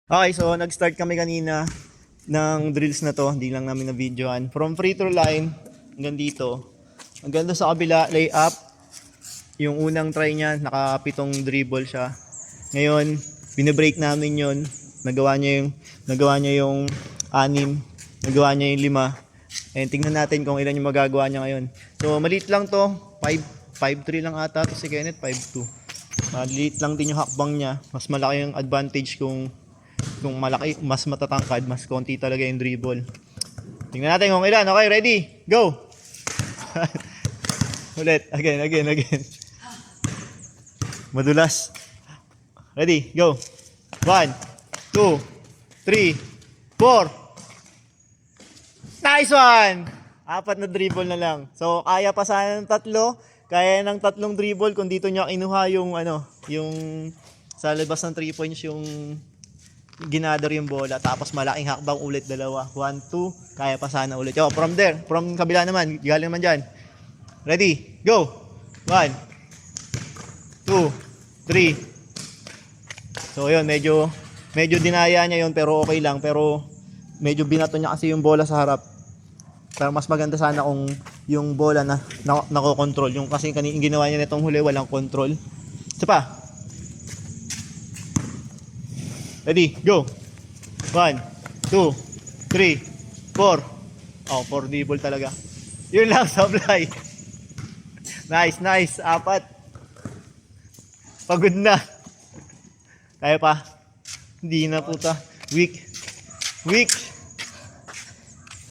Okay, so nag-start kami kanina ng drills na to. Hindi lang namin na-videoan. From free throw line hanggang dito. Hanggang doon sa kabila, lay up. Yung unang try niya, nakapitong dribble siya. Ngayon, binibreak namin yon. Nagawa niya yung 6. Nagawa niya yung 5. And tingnan natin kung ilan yung magagawa niya ngayon. So, maliit lang to. 5'3 lang ata to si Kenneth, 5'2. Maliit lang din yung hakbang niya. Mas malaki yung advantage kung malaki, mas matatangkad, mas konti talaga yung dribble. Tingnan natin kung ilan. Okay, ready? Go! Ulit. Again. Madulas. Ready? Go! 1, 2, 3, 4. Nice one! 4 na dribble na lang. So, kaya pa sana ng 3. Kaya ng 3 dribble kung dito niya kinuha yung yung sa labas ng 3 points yung ginador yung bola. Tapos malaking hakbang ulit, 2. 1, 2. Kaya pa sana ulit. Yo, from there. From kabila naman. Galing naman dyan. Ready? Go! 1, 2, 3. So, yun. Medyo dinaya niya yun pero okay lang. Pero medyo binato niya kasi yung bola sa harap. Pero mas maganda sana kung yung bola na nakokontrol. Yung kasi yung ginawa niya nitong huli, walang control. Isa pa. Ready, go. 1, 2, 3, 4. Oh, 4 dribble talaga. Yun lang, sablay. Nice. 4. Pagod na. Kaya pa. Hindi na puta. Weak.